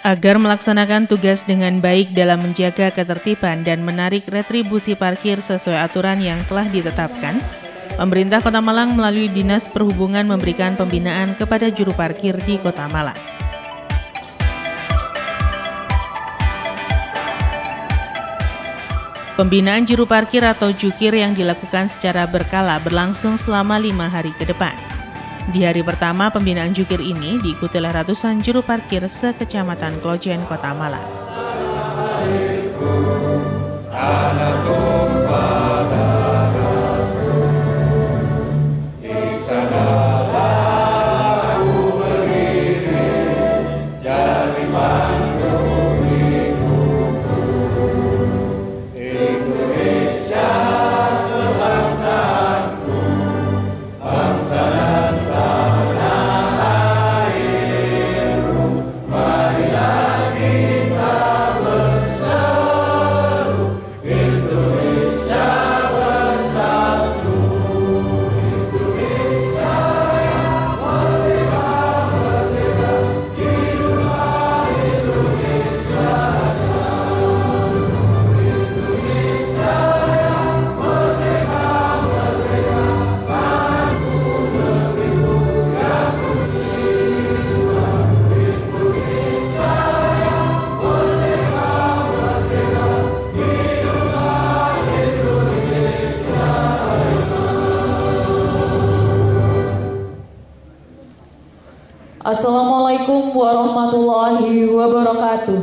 Agar melaksanakan tugas dengan baik dalam menjaga ketertiban dan menarik retribusi parkir sesuai aturan yang telah ditetapkan, pemerintah Kota Malang melalui Dinas Perhubungan memberikan pembinaan kepada juru parkir di Kota Malang. Pembinaan juru parkir atau jukir yang dilakukan secara berkala berlangsung selama 5 hari ke depan. Di hari pertama, pembinaan jukir ini diikuti oleh ratusan juru parkir sekecamatan Klojen, Kota Malang. Assalamualaikum warahmatullahi wabarakatuh.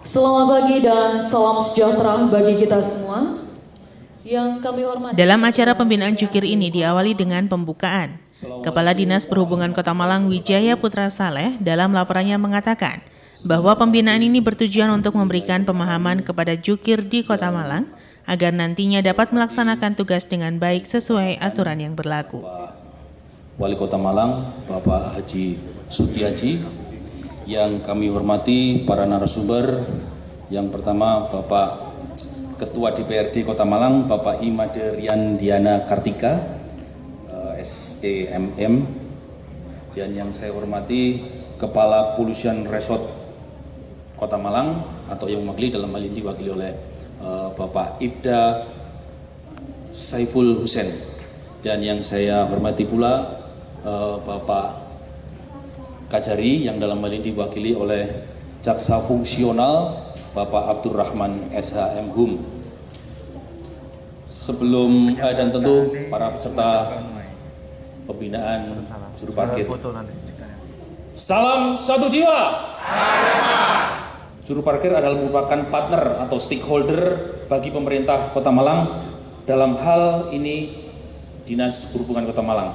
Selamat pagi dan salam sejahtera bagi kita semua yang kami hormati. Dalam acara pembinaan jukir ini diawali dengan pembukaan. Kepala Dinas Perhubungan Kota Malang Wijaya Putra Saleh dalam laporannya mengatakan bahwa pembinaan ini bertujuan untuk memberikan pemahaman kepada jukir di Kota Malang agar nantinya dapat melaksanakan tugas dengan baik sesuai aturan yang berlaku. Wali Kota Malang, Bapak Haji Sutiaji, yang kami hormati para narasumber. Yang pertama, Bapak Ketua DPRD Kota Malang, Bapak Imade Rian Diana Kartika, SEMM, dan yang saya hormati Kepala Kepolisian Resort Kota Malang atau yang mewakili dalam hal ini diwakili oleh Bapak Ibda Saiful Husain, dan yang saya hormati pula Bapak Kajari yang dalam hal ini diwakili oleh Jaksa Fungsional Bapak Abdurrahman SHM Hum. Sebelum dan tentu para peserta pembinaan juru parkir. Salam satu jiwa. Juru parkir adalah merupakan partner atau stakeholder bagi pemerintah Kota Malang dalam hal ini Dinas Perhubungan Kota Malang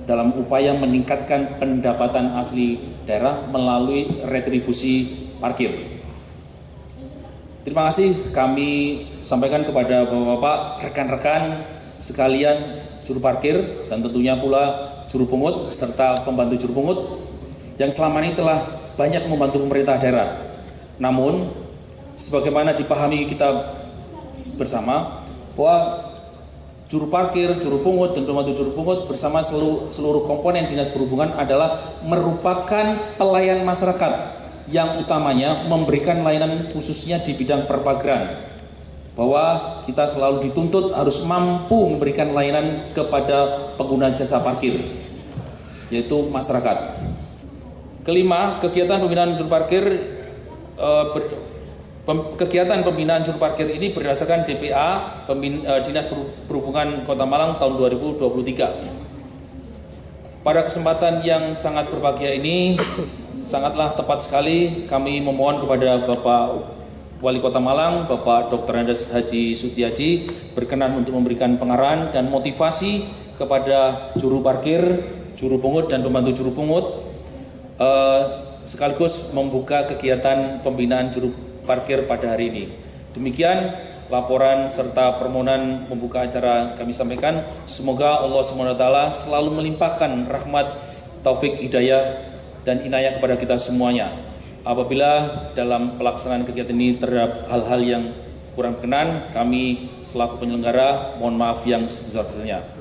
dalam upaya meningkatkan pendapatan asli daerah melalui retribusi parkir. Terima kasih kami sampaikan kepada Bapak-Bapak, rekan-rekan sekalian juru parkir dan tentunya pula juru pungut serta pembantu juru pungut yang selama ini telah banyak membantu pemerintah daerah. Namun, sebagaimana dipahami kita bersama bahwa juru parkir, juru pungut, dan pembantu juru pungut bersama seluruh komponen Dinas Perhubungan adalah merupakan pelayan masyarakat yang utamanya memberikan layanan khususnya di bidang perpageran. Bahwa kita selalu dituntut harus mampu memberikan layanan kepada pengguna jasa parkir, yaitu masyarakat. Kelima, kegiatan pembinaan juru parkir kegiatan pembinaan juru parkir ini berdasarkan DPA Dinas Perhubungan Kota Malang tahun 2023. Pada kesempatan yang sangat berbahagia ini, sangatlah tepat sekali kami memohon kepada Bapak Wali Kota Malang, Bapak Dr. Andes Haji Sutiaji berkenan untuk memberikan pengarahan dan motivasi kepada juru parkir, juru pungut, dan pembantu juru pungut, sekaligus membuka kegiatan pembinaan juru parkir pada hari ini. Demikian laporan serta permohonan membuka acara kami sampaikan. Semoga Allah SWT selalu melimpahkan rahmat, taufik, hidayah, dan inayah kepada kita semuanya. Apabila dalam pelaksanaan kegiatan ini terhadap hal-hal yang kurang berkenan, kami selaku penyelenggara mohon maaf yang sebesar-besarnya.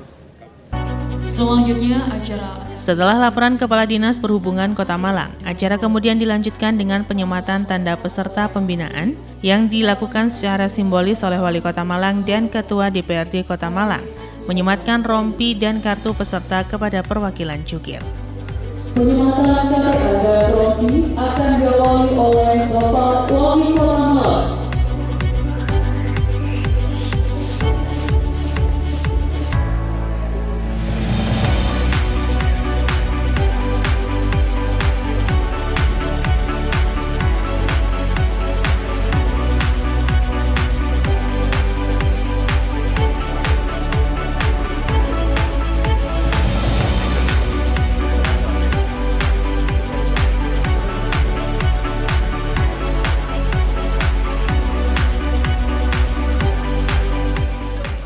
Selanjutnya acara Setelah laporan Kepala Dinas Perhubungan Kota Malang, acara kemudian dilanjutkan dengan penyematan tanda peserta pembinaan yang dilakukan secara simbolis oleh Wali Kota Malang dan Ketua DPRD Kota Malang, menyematkan rompi dan kartu peserta kepada perwakilan jukir. penyematan KTA dan rompi akan diawali oleh Bapak Wali Kota Malang.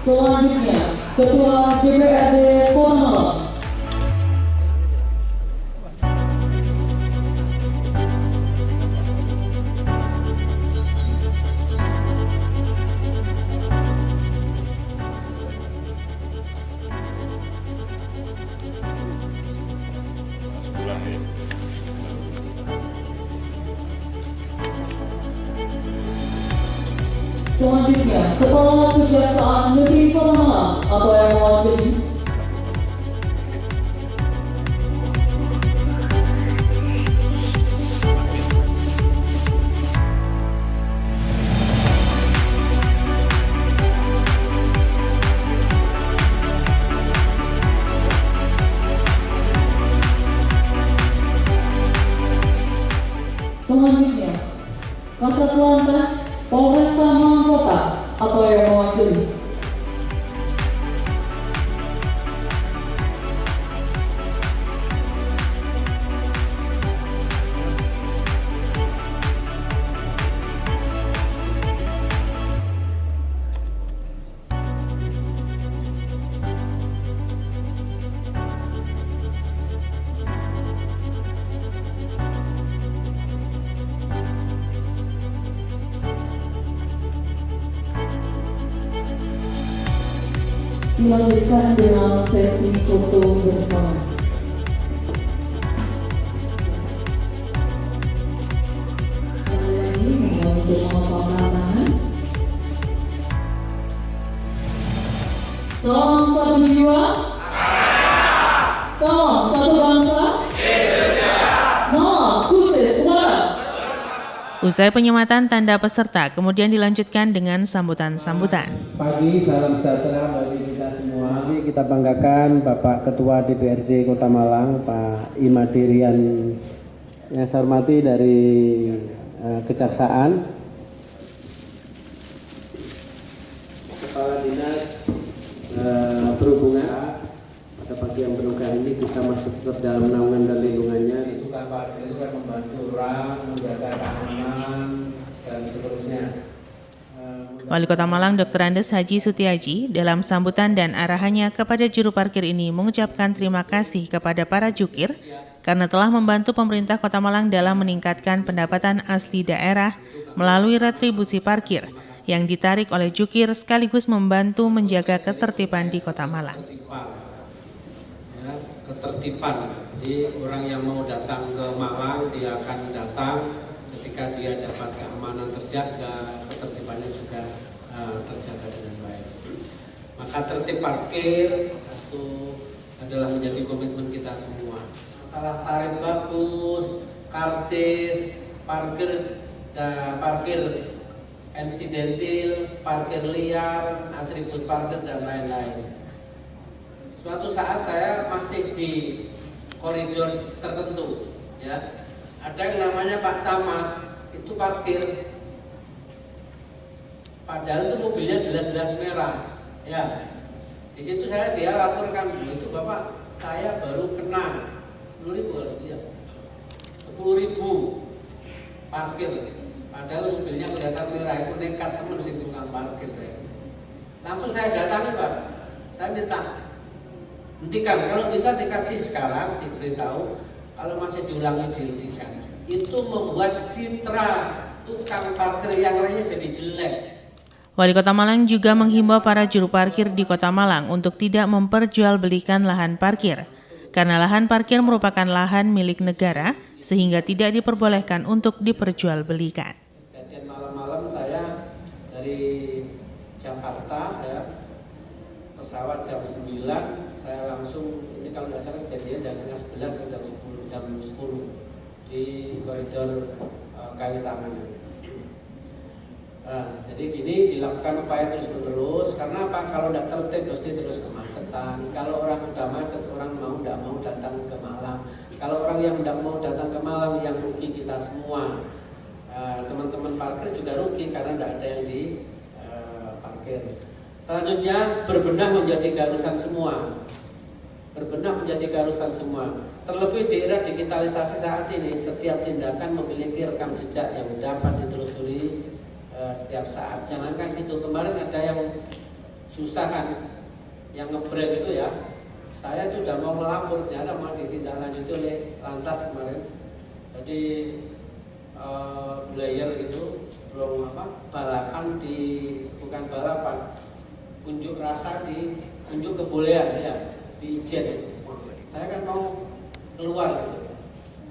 Selanjutnya, Ketua DPRD Kota Malang. Selanjutnya, Kepala Kejaksaan Negeri Kota Malang atau yang mewakili. Selanjutnya, Kasat Lantas Polresta Malang Kota atau yang mewakili. Dilanjutkan dengan sesi foto bersama. Sekali lagi mohon untuk mengepalkan tangan. Salam satu jiwa. Salam satu bangsa. Malang khusus suara. Usai penyematan tanda peserta, kemudian dilanjutkan dengan sambutan-sambutan. Pagi, salam sejahtera bagi kita semua. Kita banggakan Bapak Ketua DPRD Kota Malang, Pak Imadirian, yang saya hormati dari Kejaksaan, Kepala Dinas Perhubungan. Pada pagi yang berkah ini kita masih tetap dalam naungan dan lindungannya. Itu kan Pak, itu kan membantu orang, menjaga keamanan dan seterusnya. Wali Kota Malang Dr. Andes Haji Sutiaji dalam sambutan dan arahannya kepada juru parkir ini mengucapkan terima kasih kepada para jukir karena telah membantu pemerintah Kota Malang dalam meningkatkan pendapatan asli daerah melalui retribusi parkir yang ditarik oleh jukir sekaligus membantu menjaga ketertiban di Kota Malang. Ya, ketertiban. Jadi orang yang mau datang ke Malang dia akan datang ketika dia dapat keamanan terjaga, ketertibannya juga terjaga dengan baik. Maka tertib parkir itu adalah menjadi komitmen kita semua. Masalah tarif bagus, karcis, parkir insidentil, parkir liar, atribut parkir dan lain-lain. Suatu saat saya masih di koridor tertentu, ya. Ada yang namanya Pak Camat, itu parkir. Padahal itu mobilnya jelas-jelas merah, ya. Di situ dia laporkan, itu Bapak, saya baru kena 10.000 ya. 10.000 parkir. Padahal mobilnya kelihatan merah, itu nekat teman sih tukang parkir saya. Langsung saya datangi Pak, saya minta hentikan, kalau bisa dikasih sekarang, diberitahu, kalau masih diulangi dihentikan. Itu membuat citra tukang parkir yang lainnya jadi jelek. Wali Kota Malang juga menghimbau para juru parkir di Kota Malang untuk tidak memperjualbelikan lahan parkir, karena lahan parkir merupakan lahan milik negara sehingga tidak diperbolehkan untuk diperjualbelikan. Kejadian malam-malam saya dari Jakarta ya, pesawat jam 9, saya langsung, ini kalau nggak salah kejadian jam 10:30 atau jam 10 di koridor Kayu Taman. Nah, jadi gini dilakukan upaya terus-menerus, karena apa? Kalau tidak tertib pasti terus kemacetan. Kalau orang sudah macet, orang tidak mau datang ke Malang. Kalau orang yang tidak mau datang ke Malang, yang rugi kita semua. Teman-teman parkir juga rugi karena tidak ada yang di parkir. Selanjutnya berbenah menjadi garusan semua. Berbenah menjadi garusan semua. Terlebih di era digitalisasi saat ini, setiap tindakan memiliki rekam jejak yang dapat ditelusuri setiap saat. Jangankan itu, kemarin ada yang susah kan, yang nge-brand itu ya. Saya sudah mau melapor, ternyata mau ditindaklanjuti oleh Lantas kemarin. Jadi player itu belum balapan di, bukan balapan, unjuk rasa di unjuk kebolehan ya, di Ijen. Saya kan mau keluar gitu.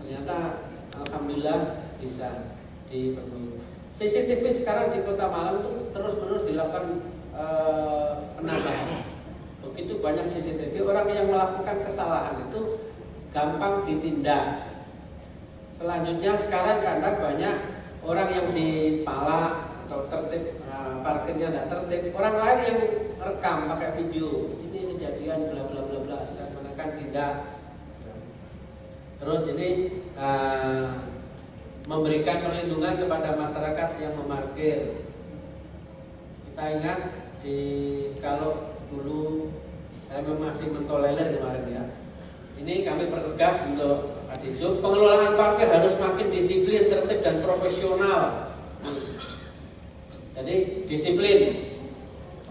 Ternyata alhamdulillah bisa dipenuhi. CCTV sekarang di Kota Malang itu terus-menerus dilakukan penambahan. Begitu banyak CCTV, orang yang melakukan kesalahan itu gampang ditindak. Selanjutnya sekarang karena banyak orang yang dipala atau tertib, parkirnya tidak tertib, orang lain yang rekam pakai video, ini kejadian bla bla bla bla, menekan tindak. Terus ini memberikan perlindungan kepada masyarakat yang memarkir. Kita ingat kalau dulu saya masih mentolerir kemarin ya. Ini kami pertegas untuk Adisub, pengelolaan parkir harus makin disiplin, tertib dan profesional. Jadi disiplin.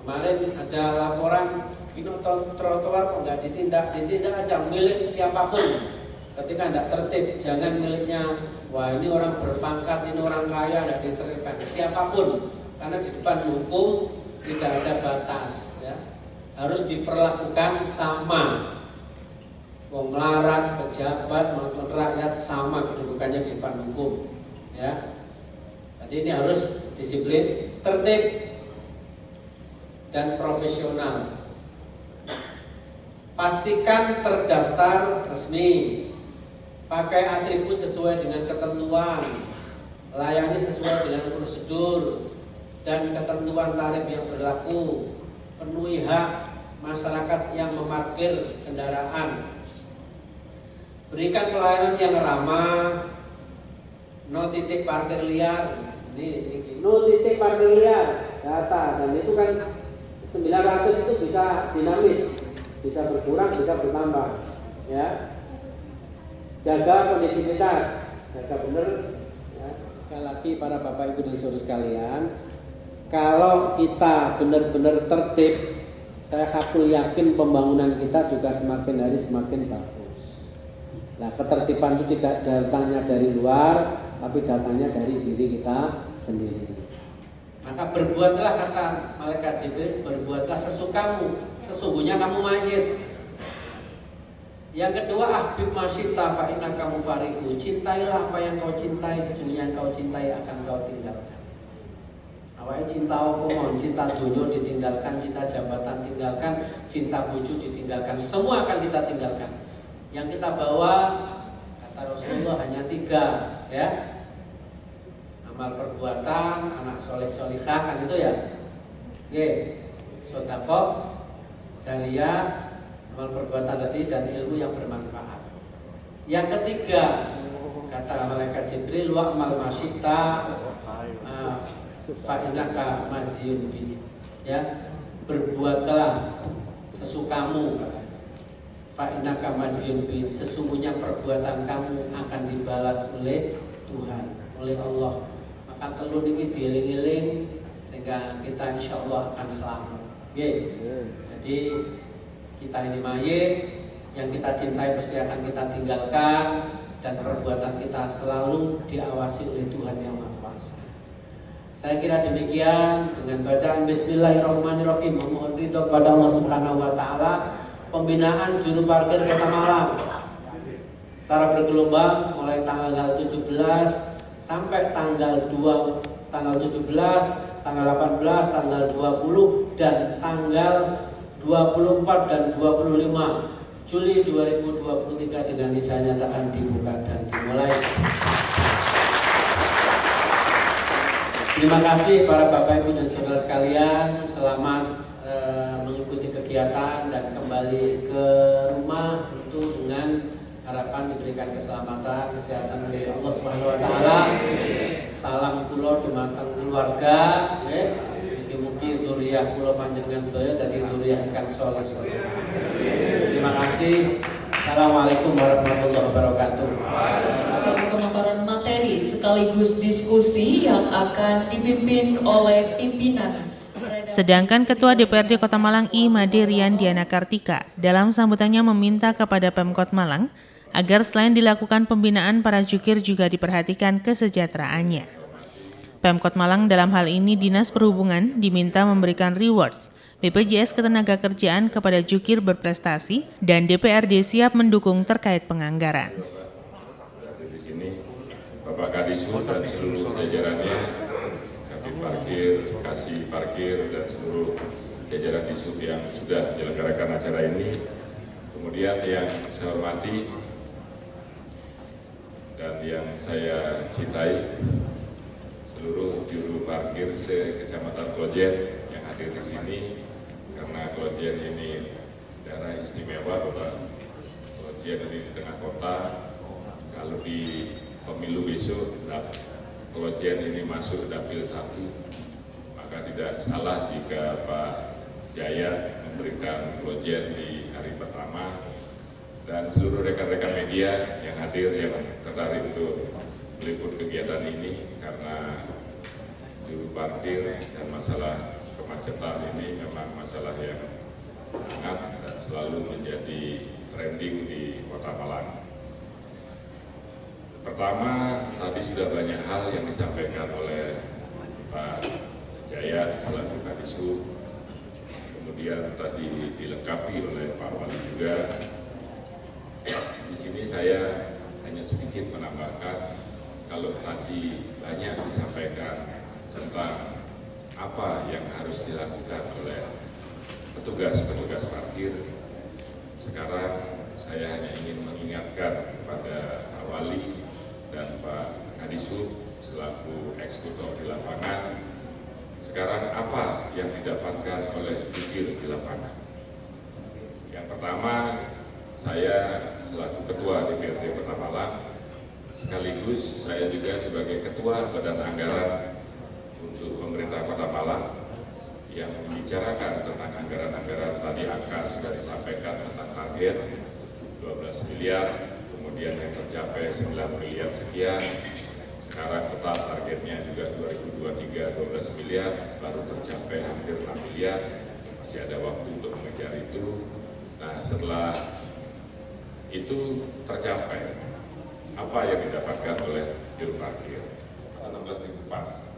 Kemarin ada laporan ini trotoar kok nggak ditindak aja, milik siapapun. Ketika tidak tertib, jangan miliknya, wah ini orang berpangkat, ini orang kaya, tidak ditertibkan. Siapapun, karena di depan hukum tidak ada batas, ya. Harus diperlakukan sama. Wong melarat, pejabat maupun rakyat sama kedudukannya di depan hukum, ya. Jadi ini harus disiplin, tertib, dan profesional. Pastikan terdaftar resmi. Pakai atribut sesuai dengan ketentuan, layani sesuai dengan prosedur dan ketentuan tarif yang berlaku, penuhi hak masyarakat yang memarkir kendaraan, berikan pelayanan yang ramah, no titik parkir liar, ini no titik parkir liar, data, dan itu kan 900 itu bisa dinamis, bisa berkurang, bisa bertambah, ya. Jaga kondisivitas, jaga benar. Ya. Sekali lagi para bapak ibu dan saudara sekalian, kalau kita benar-benar tertib, saya hakul yakin pembangunan kita juga semakin hari semakin bagus. Nah, ketertiban itu tidak datangnya dari luar, tapi datangnya dari diri kita sendiri. Maka berbuatlah, kata malaikat Jibril, berbuatlah sesukamu, sesungguhnya kamu mayit. Yang kedua, ahbib masyita fa innaka mufariqu. Cintailah apa yang kau cintai, sesungguhnya yang kau cintai akan kau tinggalkan. Awake cinta apa mon? Cinta dunia ditinggalkan, cinta jabatan tinggalkan, cinta bojo ditinggalkan. Semua akan kita tinggalkan. Yang kita bawa, kata Rasulullah, hanya 3, ya. Amal perbuatan, anak soleh solihah, kan itu ya. Nggih. Sedekah jariyah, amal perbuatan tadi, dan ilmu yang bermanfaat. Yang ketiga, kata malaikat Jibril, wa amal masyita fa innaka mazyun bi, ya, berbuatlah sesukamu, fa innaka mazyun bi, sesungguhnya perbuatan kamu akan dibalas oleh Tuhan, oleh Allah. Maka telu niki dieling-eling sehingga kita insyaallah akan selamat. Nggih. Jadi kita ini mayit, yang kita cintai pasti akan kita tinggalkan, dan perbuatan kita selalu diawasi oleh Tuhan Yang Maha Kuasa. Saya kira demikian, dengan bacaan Bismillahirrahmanirrahim, memohon ridho kepada Allah Subhanahu wa taala, pembinaan juru parkir Kota Malang secara bergelombang mulai tanggal 17 sampai tanggal 17, tanggal 18, tanggal 20 dan tanggal 24 dan 25 Juli 2023 dengan izin nyatakan dibuka dan dimulai. Terima kasih para Bapak Ibu dan Saudara sekalian, selamat mengikuti kegiatan dan kembali ke rumah tentu dengan harapan diberikan keselamatan, kesehatan oleh Allah Subhanahu wa taala. Salam kula dumateng keluarga, nggih. Mugi-mugi dzurriyyah kula panjenengan sedaya dadi dzurriyyah ingkang saleh. Terima kasih. Assalamualaikum warahmatullahi wabarakatuh. Pemaparan materi sekaligus diskusi yang akan dipimpin oleh pimpinan. Sedangkan Ketua DPRD Kota Malang I. Made Rian Diana Kartika dalam sambutannya meminta kepada Pemkot Malang agar selain dilakukan pembinaan para jukir juga diperhatikan kesejahteraannya. Pemkot Malang dalam hal ini Dinas Perhubungan diminta memberikan rewards BPJS Ketenagakerjaan kepada jukir berprestasi dan DPRD siap mendukung terkait penganggaran. Di sini Bapak Kadisub dan seluruh jajarannya, Kabin Parkir, Kasih Parkir dan seluruh jajaran Disub yang sudah menyelenggarakan acara ini. Kemudian yang saya hormati dan yang saya cintai, seluruh juru parkir se-Kecamatan Klojen yang hadir di sini, karena Klojen ini daerah istimewa, Bapak. Klojen ini di tengah kota. Kalau di pemilu besok, Klojen ini masuk dapil 1, maka tidak salah jika Pak Jaya memberikan Klojen di hari pertama. Dan seluruh rekan-rekan media yang hadir, yang tertarik untuk meliput kegiatan ini, karena juru parkir dan masalah kemacetan ini memang masalah yang sangat dan selalu menjadi trending di Kota Malang. Pertama, tadi sudah banyak hal yang disampaikan oleh Pak Jaya selaku Kadisub, kemudian tadi dilengkapi oleh Pak Wali juga. Di sini saya hanya sedikit menambahkan, kalau tadi banyak disampaikan tentang apa yang harus dilakukan oleh petugas-petugas parkir. Sekarang saya hanya ingin mengingatkan kepada Pak Wali dan Pak Kadisub selaku eksekutor di lapangan, sekarang apa yang didapatkan oleh jukir di lapangan. Yang pertama, saya selaku Ketua DPRD Kota Malang, sekaligus saya juga sebagai Ketua Badan Anggaran untuk pemerintah Kota Malang yang membicarakan tentang anggaran-anggaran. Tadi angka sudah disampaikan tentang target 12 miliar, kemudian yang tercapai 9 miliar sekian. Sekarang total targetnya juga 2023 12 miliar, baru tercapai hampir 6 miliar. Masih ada waktu untuk mengejar itu. Nah, setelah itu tercapai, apa yang didapatkan oleh juru parkir? 16.000 pas.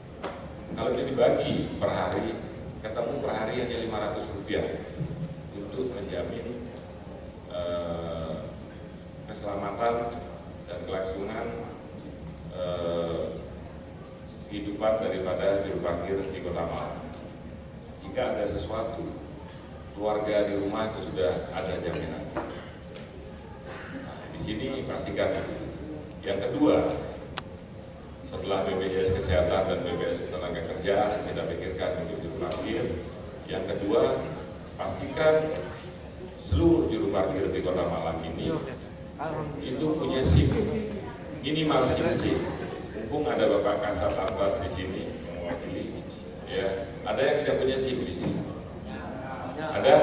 Kalau ini dibagi per hari, ketemu per hari hanya Rp500 untuk menjamin keselamatan dan kelangsungan kehidupan daripada juru parkir di Kota Malang. Jika ada sesuatu, keluarga di rumah itu sudah ada jaminan. Di sini pastikan itu. Yang kedua, setelah BPJS Kesehatan dan BPJS Ketenagakerjaan kita pikirkan untuk juru parkir. Yang kedua, pastikan seluruh juru parkir di Kota Malang ini itu punya SIM, minimal SIM C. Mumpung ada Bapak Kasat Lantas di sini mewakili, ya, ada yang tidak punya SIM di sini? Ada?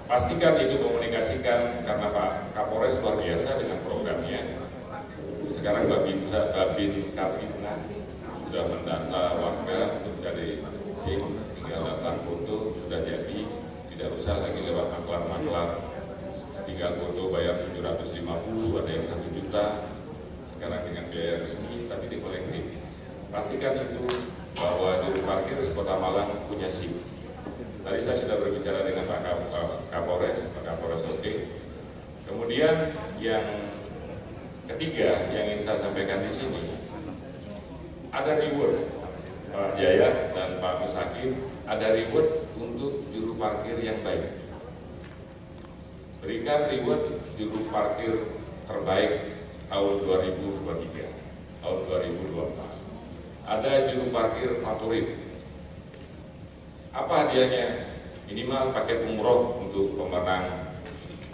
Pastikan itu komunikasikan, karena Pak Kapolres luar biasa dengan programnya. Sekarang Babin Kapitnas sudah mendata warga untuk dari SIM, tinggal datang foto, sudah jadi, tidak usah lagi lewat maklar-maklar. Tinggal foto bayar 750, ada yang 1 juta. Sekarang dengan biaya resmi tapi di kolektif. Pastikan itu Kota Malang punya SIM. Tadi saya sudah berbicara dengan Pak Kapolres, Pak Kapolres oke. Kemudian yang ketiga yang ingin saya sampaikan di sini, ada reward Pak Jaya dan Pak Mushakim, ada reward untuk juru parkir yang baik. Berikan reward juru parkir terbaik tahun 2023, tahun 2024. Ada juru parkir favorit. Apa hadiahnya? Minimal paket umroh untuk pemenang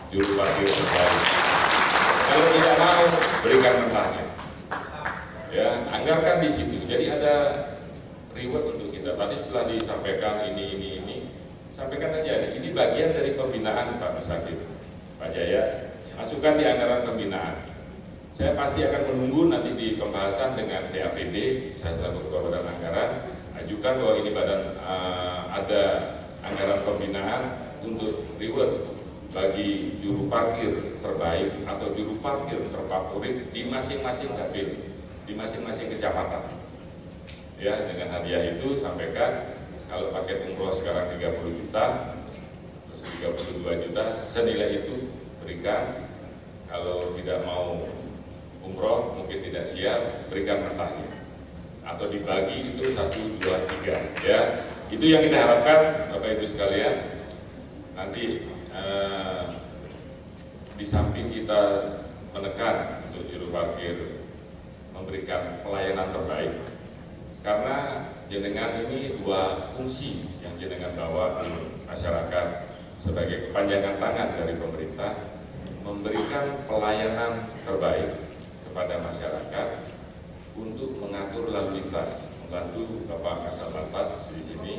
juru parkir terbaik. Kalau tidak mau, berikan mentahnya. Ya, anggarkan di situ. Jadi ada reward untuk kita. Tadi setelah disampaikan ini, sampaikan aja. Ini bagian dari pembinaan Pak Mushakim, Pak Jaya. Masukkan di anggaran pembinaan. Saya pasti akan menunggu nanti di pembahasan dengan DAPD. Saya selaku Ketua Badan Anggaran ajukan bahwa ini ada anggaran pembinaan untuk reward bagi juru parkir terbaik atau juru parkir terfavorit di masing-masing dapil, di masing-masing kecamatan. Ya, dengan hadiah itu sampaikan kalau paket umroh sekarang 30 juta, terus 32 juta, senilai itu berikan. Kalau tidak mau umroh, mungkin tidak siap, berikan mentahnya. Atau dibagi itu 1, 2, 3. Ya, itu yang kita harapkan Bapak Ibu sekalian. Nanti di samping kita menekan untuk juru parkir memberikan pelayanan terbaik, karena jenengan ini dua fungsi yang jenengan bawa di masyarakat sebagai kepanjangan tangan dari pemerintah, memberikan pelayanan terbaik kepada masyarakat untuk mengatur lalu lintas, membantu Bapak Kasat Lantas di sini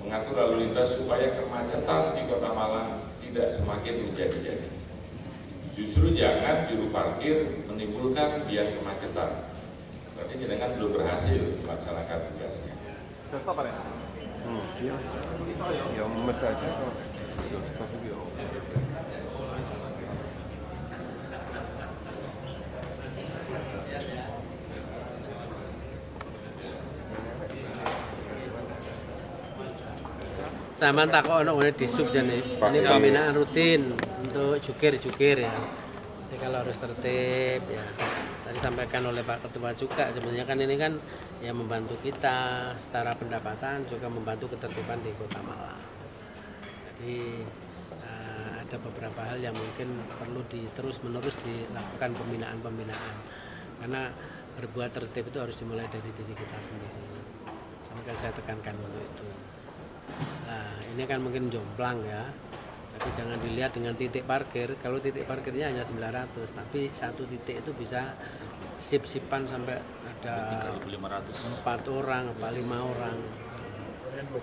mengatur lalu lintas supaya kemacetan di Kota Malang tidak semakin menjadi-jadi. Justru jangan juru parkir menimbulkan biang kemacetan. Berarti jenengan belum berhasil melaksanakan tugasnya. Zaman takut ono di sub jane. Ini pembinaan rutin untuk jukir ya. Jadi kalau harus tertib ya. Tadi sampaikan oleh Pak Ketua juga, sebenarnya kan ini kan ya membantu kita secara pendapatan, juga membantu ketertiban di Kota Malang. Jadi ada beberapa hal yang mungkin perlu terus-menerus dilakukan pembinaan. Karena berbuat tertib itu harus dimulai dari diri kita sendiri. Maka saya tekankan dulu itu. Nah, ini kan mungkin jomplang ya. Tapi jangan dilihat dengan titik parkir. Kalau titik parkirnya hanya 900, tapi satu titik itu bisa sip-sipan sampai ada 4 orang, apa 5 orang.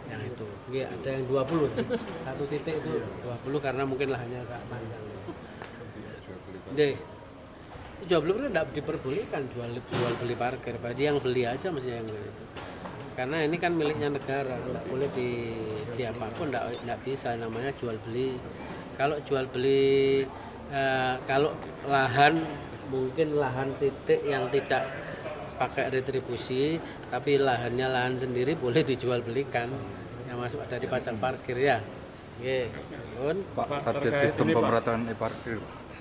Yang itu. Ada yang 20. Satu titik itu 20 karena mungkin lahannya agak panjang. Deh. Jual beli tidak diperbolehkan jual beli parkir. Bagi yang beli aja mestinya yang itu. Karena ini kan miliknya negara, tidak boleh di siapapun, tidak bisa, namanya jual beli. Kalau jual beli, kalau lahan, mungkin lahan titik yang tidak pakai retribusi, tapi lahannya lahan sendiri boleh dijual belikan, yang masuk dari pajak parkir ya. Oke, Pak, target sistem pemerataan e-parkir.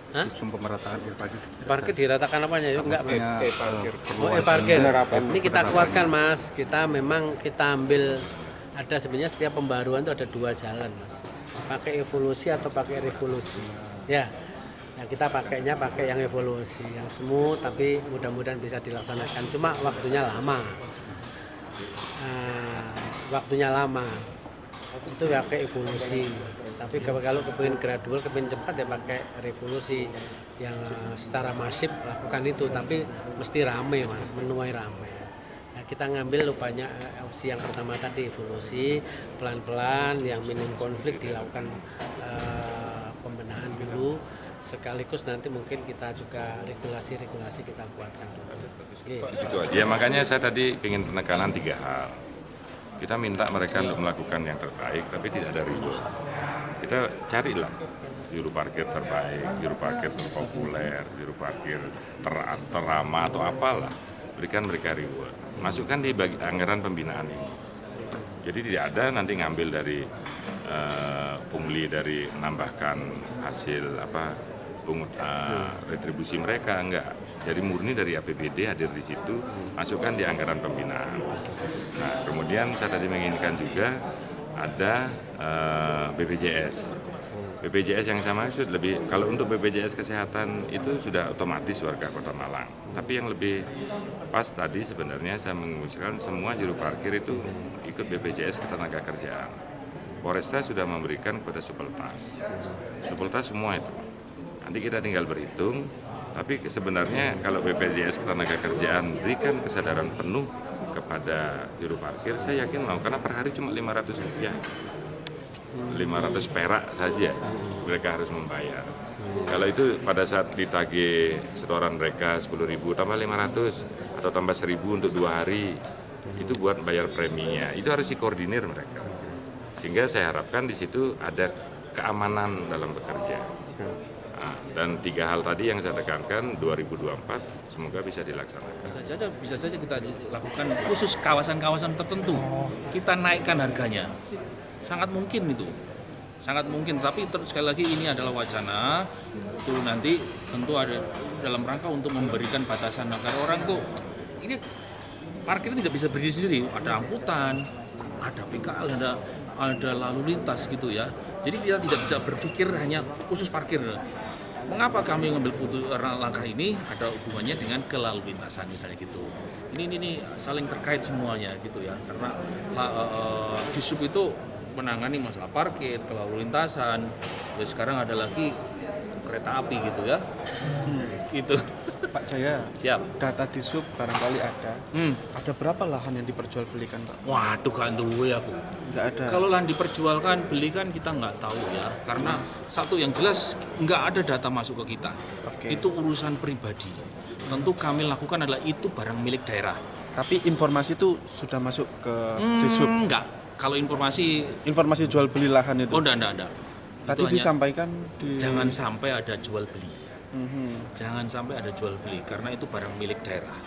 Sistem pemerataan e-parkir. Parkir diratakan apanya? Yuk enggak, Mas. E-parkir. Ini kita kuatkan, Mas. Kita ambil, ada sebenarnya setiap pembaruan itu ada 2 jalan, Mas. Pakai evolusi atau pakai revolusi. Ya. Nah, kita pakai yang evolusi, yang smooth tapi mudah-mudahan bisa dilaksanakan. Cuma waktunya lama. Itu pakai evolusi. Tapi kalau kepingin gradual, kepingin cepat ya pakai revolusi yang secara masif lakukan itu, tapi mesti rame, Mas, menuai rame. Nah, kita ngambil banyak opsi yang pertama tadi evolusi, pelan-pelan yang minim konflik dilakukan pembenahan dulu, sekaligus nanti mungkin kita juga regulasi kita buatkan dulu. Ya makanya saya tadi ingin penekanan 3 hal. Kita minta mereka untuk melakukan yang terbaik, tapi tidak ada reward. Kita carilah juru parkir terbaik, juru parkir terpopuler, juru parkir terramah atau apalah. Berikan mereka reward. Masukkan di anggaran pembinaan ini. Jadi tidak ada nanti ngambil dari pungli dari menambahkan hasil retribusi mereka, enggak. Jadi murni dari APBD hadir di situ, masukkan di anggaran pembinaan. Nah, kemudian saya tadi menginginkan juga ada BPJS. BPJS yang saya maksud kalau untuk BPJS kesehatan itu sudah otomatis warga Kota Malang. Tapi yang lebih pas tadi sebenarnya saya mengusulkan semua juru parkir itu ikut BPJS Ketenagakerjaan. Polresta sudah memberikan kepada Supeltas semua itu. Nanti kita tinggal berhitung. Tapi sebenarnya kalau BPJS Ketenagakerjaan berikan kesadaran penuh kepada juru parkir, saya yakin mau, karena per hari cuma Rp500. 500 perak saja mereka harus membayar. Kalau itu pada saat ditagih setoran mereka 10.000 tambah 500 atau tambah 1.000 untuk 2 hari, itu buat bayar preminya. Itu harus dikoordinir mereka. Sehingga saya harapkan di situ ada keamanan dalam bekerja. Nah, dan 3 hal tadi yang saya tekankan 2024 semoga bisa dilaksanakan. Bisa saja kita lakukan khusus kawasan-kawasan tertentu. Kita naikkan harganya. Sangat mungkin itu, sangat mungkin. Tapi sekali lagi ini adalah wacana. Itu nanti tentu ada dalam rangka untuk memberikan batasan agar orang tuh ini parkir tidak bisa berdiri sendiri. Ada angkutan, ada PKL, ada lalu lintas gitu ya. Jadi kita tidak bisa berpikir hanya khusus parkir. Mengapa kami mengambil langkah ini? Ada hubungannya dengan kelalu lintasan misalnya gitu. Ini saling terkait semuanya gitu ya. Karena Disub itu menangani masalah parkir, kelalu lintasan. Dan sekarang ada lagi kereta api gitu ya. Gitu. Pak Jaya, Siap. data Disub barangkali ada. Ada berapa lahan yang diperjualbelikan, Pak? Waduh, kan duwe aku. Nggak ada. Kalau lahan diperjualkan, belikan kita nggak tahu ya. Karena satu yang jelas nggak ada data masuk ke kita. Oke. Itu urusan pribadi. Tentu kami lakukan adalah itu barang milik daerah. Tapi informasi itu sudah masuk ke Disub. Enggak. Kalau informasi, Informasi jual beli lahan itu. enggak. Tadi disampaikan di. Jangan sampai ada jual beli. Jangan sampai ada jual beli karena itu barang milik daerah.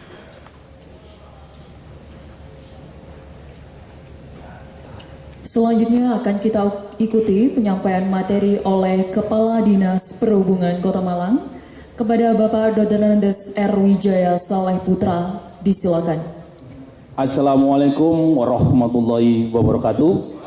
Selanjutnya akan kita ikuti penyampaian materi oleh Kepala Dinas Perhubungan Kota Malang kepada Bapak Dr. Andes R. Wijaya Saleh Putra. Disilakan. Assalamualaikum warahmatullahi wabarakatuh.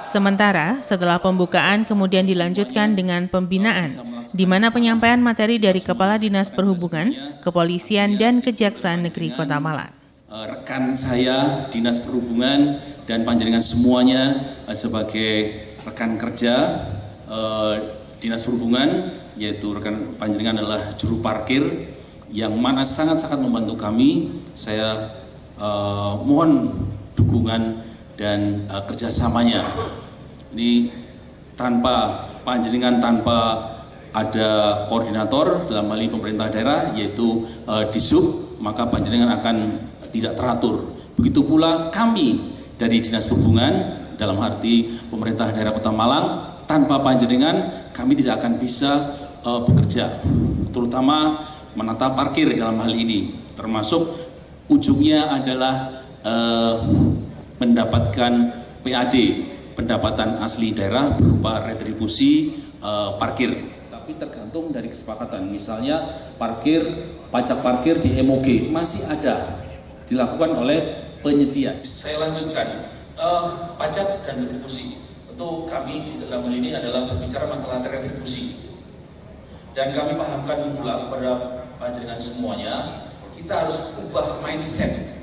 Sementara setelah pembukaan kemudian dilanjutkan dengan pembinaan, di mana penyampaian materi dari Kepala Dinas Perhubungan, Kepolisian, dan Kejaksaan Negeri Kota Malang. Rekan saya Dinas Perhubungan dan panjenengan semuanya sebagai rekan kerja Dinas Perhubungan, yaitu rekan panjenengan adalah juru parkir yang mana sangat-sangat membantu kami. Saya mohon dukungan dan kerjasamanya. Ini tanpa panjenengan, tanpa ada koordinator dalam hal ini pemerintah daerah yaitu Disub, maka panjenengan akan tidak teratur. Begitu pula kami dari Dinas Perhubungan dalam arti pemerintah daerah Kota Malang, tanpa panjenengan kami tidak akan bisa bekerja, terutama menata parkir dalam hal ini, termasuk ujungnya adalah mendapatkan PAD, pendapatan asli daerah berupa retribusi parkir. Tapi tergantung dari kesepakatan, misalnya pajak parkir di MOG masih ada dilakukan oleh penyedia. Saya lanjutkan, pajak dan retribusi. Tentu kami di dalam hal ini adalah berbicara masalah retribusi. Dan kami pahamkan pula kepada panjenengan semuanya, kita harus ubah mindset.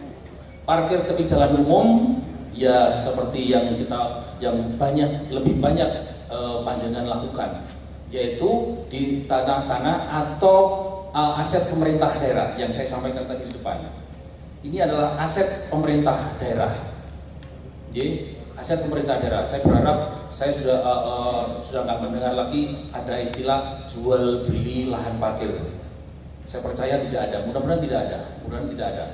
Parkir tepi jalan umum ya seperti yang lebih banyak panjenengan lakukan, yaitu di tanah-tanah atau aset pemerintah daerah yang saya sampaikan tadi di depan. Ini adalah aset pemerintah daerah. Aset pemerintah daerah. Saya berharap saya sudah nggak mendengar lagi ada istilah jual beli lahan parkir. Saya percaya tidak ada. Mudah-mudahan tidak ada.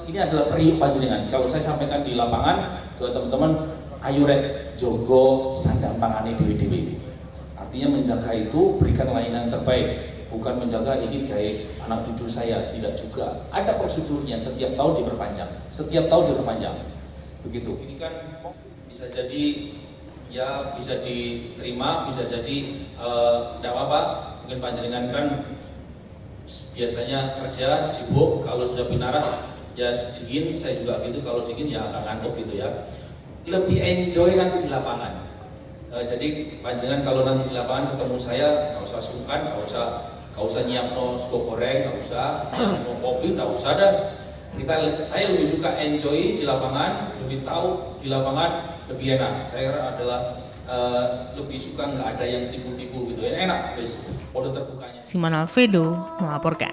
Ini adalah periuk panjenengan. Kalau saya sampaikan di lapangan ke teman-teman, ayo rek jogo sandang pangane dewe-dewe. Artinya menjaga itu berikan layanan terbaik, bukan menjaga ini kayak anak cucu saya, tidak juga. Ada prosedurnya, setiap tahun diperpanjang. begitu. Ini kan bisa jadi ya bisa diterima, bisa jadi tidak apa-apa. Mungkin panjenengan kan biasanya kerja sibuk, kalau sudah binarak ya dingin, saya juga gitu, kalau dingin ya agak ngantuk gitu ya. Lebih enjoy kan di lapangan. Jadi panjenengan kalau nanti di lapangan ketemu saya nggak usah sungkan, nggak usah nyiap sego goreng, nggak usah mau kopi, nggak usah dah. Saya lebih suka enjoy di lapangan, lebih tahu di lapangan lebih enak. Saya adalah lebih suka nggak ada yang tipu-tipu gitu ya, enak, wis, kode terbukanya. Simon Alfredo melaporkan.